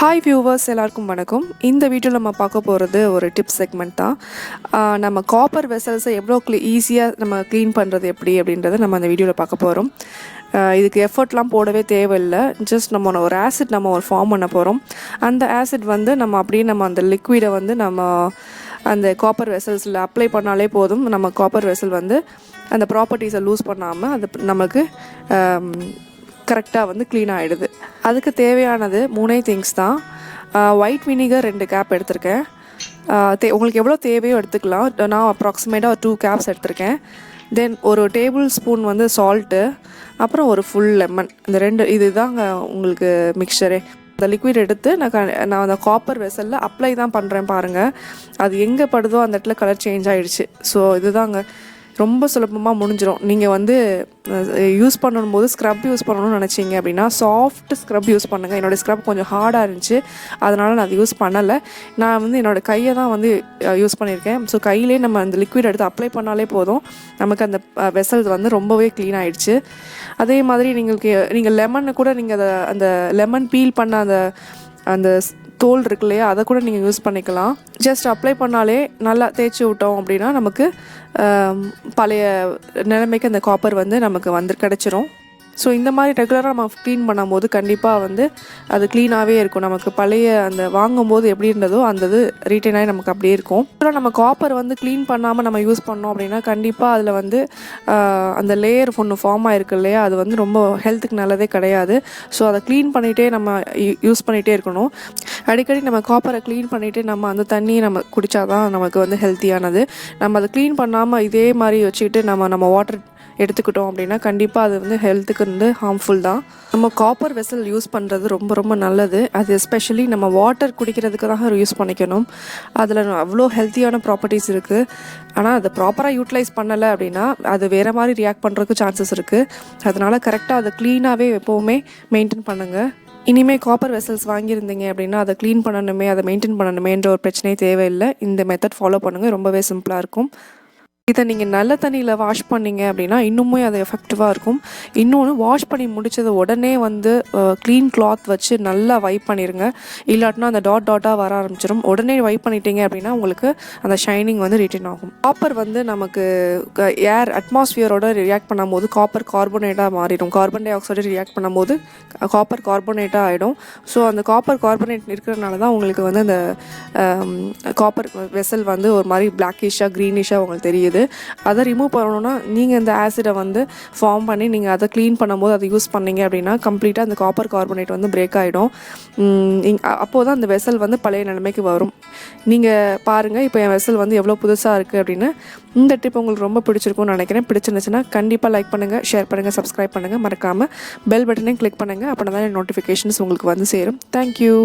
Hi viewers, எல்லாருக்கும் வணக்கம். இந்த வீடியோவில் நம்ம பார்க்க போகிறது ஒரு டிப்ஸ் செக்மெண்ட் தான். நம்ம காப்பர் வெசல்ஸை எவ்வளோ ஈஸியாக நம்ம க்ளீன் பண்ணுறது எப்படி அப்படின்றத நம்ம அந்த வீடியோவில் பார்க்க போகிறோம். இதுக்கு எஃபர்ட்லாம் போடவே தேவையில்லை. ஜஸ்ட் நம்ம ஒரு ஆசிட் நம்ம ஒரு ஃபார்ம் பண்ண போகிறோம். அந்த ஆசிட் வந்து நம்ம அப்படியே நம்ம அந்த லிக்விடை வந்து நம்ம அந்த காப்பர் வெசல்ஸில் அப்ளை பண்ணாலே போதும். நம்ம காப்பர் வெசல் வந்து அந்த ப்ராப்பர்ட்டிஸை லூஸ் பண்ணாமல் அது நமக்கு கரெக்டாக வந்து க்ளீன் ஆகிடுது. அதுக்கு தேவையானது 3 திங்ஸ் தான். ஒயிட் வினிகர் 2 கேப் எடுத்திருக்கேன். உங்களுக்கு எவ்வளோ தேவையோ எடுத்துக்கலாம். நான் அப்ராக்சிமேட்டாக 2 கேப்ஸ் எடுத்திருக்கேன். தென் ஒரு டேபிள் ஸ்பூன் வந்து சால்ட்டு, அப்புறம் ஒரு ஃபுல் லெமன். இந்த 2 இது தாங்க உங்களுக்கு மிக்சரே. இந்த லிக்விட் எடுத்து நான் அந்த காப்பர் வெசலில் அப்ளை தான் பண்ணுறேன். பாருங்கள், அது எங்கே படுதோ அந்த இடத்துல கலர் சேஞ்ச் ஆகிடுச்சு. ஸோ இதுதாங்க ரொம்ப சுலபமாக முடிஞ்சிடும். நீங்கள் வந்து யூஸ் பண்ணும்போது ஸ்க்ரப் யூஸ் பண்ணணும்னு நினச்சிங்க அப்படின்னா சாஃப்ட் ஸ்க்ரப் யூஸ் பண்ணுங்கள். என்னோடய ஸ்க்ரப் கொஞ்சம் ஹார்டாக இருந்துச்சு, அதனால் நான் அதை யூஸ் பண்ணலை. நான் வந்து என்னோடய கையை தான் வந்து யூஸ் பண்ணியிருக்கேன். ஸோ கையிலே நம்ம அந்த லிக்விட் எடுத்து அப்ளை பண்ணாலே போதும், நமக்கு அந்த வெசல் வந்து ரொம்பவே க்ளீன் ஆகிடுச்சு. அதே மாதிரி நீங்கள் லெமனை கூட நீங்கள் அந்த லெமன் பீல் பண்ண அந்த தோல் இருக்கு இல்லையா, அதை கூட நீங்கள் யூஸ் பண்ணிக்கலாம். ஜஸ்ட் அப்ளை பண்ணாலே நல்லா தேய்ச்சி விட்டோம் அப்படின்னா நமக்கு பழைய நிலைமைக்கு அந்த காப்பர் வந்து நமக்கு கிடச்சிரும். ஸோ இந்த மாதிரி ரெகுலராக நம்ம க்ளீன் பண்ணும்போது கண்டிப்பாக வந்து அது க்ளீனாகவே இருக்கும். நமக்கு பழைய அந்த வாங்கும்போது எப்படி இருந்ததோ அந்த இது ரீட்டைன் ஆகி நமக்கு அப்படியே இருக்கும். அப்புறம் நம்ம காப்பர் வந்து க்ளீன் பண்ணாமல் நம்ம யூஸ் பண்ணோம் அப்படின்னா கண்டிப்பாக அதில் வந்து அந்த லேயர் ஒன்று ஃபார்ம் ஆகிருக்கு இல்லையா, அது வந்து ரொம்ப ஹெல்த்துக்கு நல்லதே கிடையாது. ஸோ அதை க்ளீன் பண்ணிகிட்டே நம்ம யூஸ் பண்ணிகிட்டே இருக்கணும். அடிக்கடி நம்ம காப்பரை க்ளீன் பண்ணிவிட்டு நம்ம அந்த தண்ணியை நம்ம குடித்தா தான் நமக்கு வந்து ஹெல்த்தியானது. நம்ம அதை க்ளீன் பண்ணாமல் இதே மாதிரி வச்சுக்கிட்டு நம்ம வாட்டர் எடுத்துக்கிட்டோம் அப்படின்னா கண்டிப்பாக அது வந்து ஹெல்த்துக்கு வந்து ஹார்ம்ஃபுல் தான். நம்ம காப்பர் வெசல் யூஸ் பண்ணுறது ரொம்ப ரொம்ப நல்லது. அது எஸ்பெஷலி நம்ம வாட்டர் குடிக்கிறதுக்கு தான் யூஸ் பண்ணிக்கணும். அதில் அவ்வளோ ஹெல்த்தியான ப்ராப்பர்ட்டிஸ் இருக்குது. ஆனால் அதை ப்ராப்பராக யூட்டிலைஸ் பண்ணலை அப்படின்னா அது வேறு மாதிரி ரியாக்ட் பண்ணுறதுக்கு சான்சஸ் இருக்குது. அதனால் கரெக்டாக அதை க்ளீனாகவே எப்போவுமே மெயின்டைன் பண்ணுங்கள். இனிமேல் காப்பர் வெசல்ஸ் வாங்கியிருந்தீங்க அப்படின்னா அதை க்ளீன் பண்ணணுமே, அதை மெயின்டைன் பண்ணணுமேன்ற ஒரு பிரச்சனையே தேவையில்லை. இந்த மெத்தட் ஃபாலோ பண்ணுங்கள், ரொம்பவே சிம்பிளாக இருக்கும். இதை நீங்கள் நல்ல தண்ணியில் வாஷ் பண்ணிங்க அப்படின்னா இன்னுமே அது எஃபெக்டிவாக இருக்கும். இன்னொன்று, வாஷ் பண்ணி முடித்தது உடனே வந்து க்ளீன் கிளாத் வச்சு நல்லா வைப் பண்ணிடுங்க. இல்லாட்டினா அந்த டாட்டாக வர ஆரம்பிச்சிடும். உடனே வைப் பண்ணிட்டீங்க அப்படின்னா உங்களுக்கு அந்த ஷைனிங் வந்து ரிட்டர்ன் ஆகும். காப்பர் வந்து நமக்கு ஏர் அட்மாஸ்ஃபியரோட ரியாக்ட் பண்ணும்போது காப்பர் கார்பனேட்டாக மாறிடும். கார்பன் டை ஆக்சைடு ரியாக்ட் பண்ணும்போது காப்பர் கார்பனேட்டாக ஆகிடும். ஸோ அந்த காப்பர் கார்பனேட் இருக்கிறதுனால தான் உங்களுக்கு வந்து அந்த காப்பர் வெசல் வந்து ஒரு மாதிரி பிளாக்கிஷாக க்ரீனிஷாக உங்களுக்கு தெரியுது. அதை ரிமூவ் பண்ணணும்னா நீங்கள் இந்த ஆசிடை வந்து ஃபார்ம் பண்ணி நீங்கள் அதை க்ளீன் பண்ணும்போது அதை யூஸ் பண்ணீங்க அப்படின்னா கம்ப்ளீட்டாக அந்த காப்பர் கார்பனேட் வந்து பிரேக் ஆகிடும். அப்போது தான் அந்த வெசல் வந்து பழைய நிலைமைக்கு வரும். நீங்கள் பாருங்கள், இப்போ என் வெசல் வந்து எவ்வளோ புதுசாக இருக்குது அப்படின்னு. இந்த டிப் உங்களுக்கு ரொம்ப பிடிச்சிருக்கும்னு நினைக்கிறேன். பிடிச்சிருந்துச்சுன்னா கண்டிப்பாக லைக் பண்ணுங்கள், ஷேர் பண்ணுங்கள், சப்ஸ்கிரைப் பண்ணுங்கள். மறக்காமல் பெல் பட்டனையும் கிளிக் பண்ணுங்கள். அப்படின்னா தான் நோட்டிஃபிகேஷன்ஸ் உங்களுக்கு வந்து சேரும். தேங்க்யூ.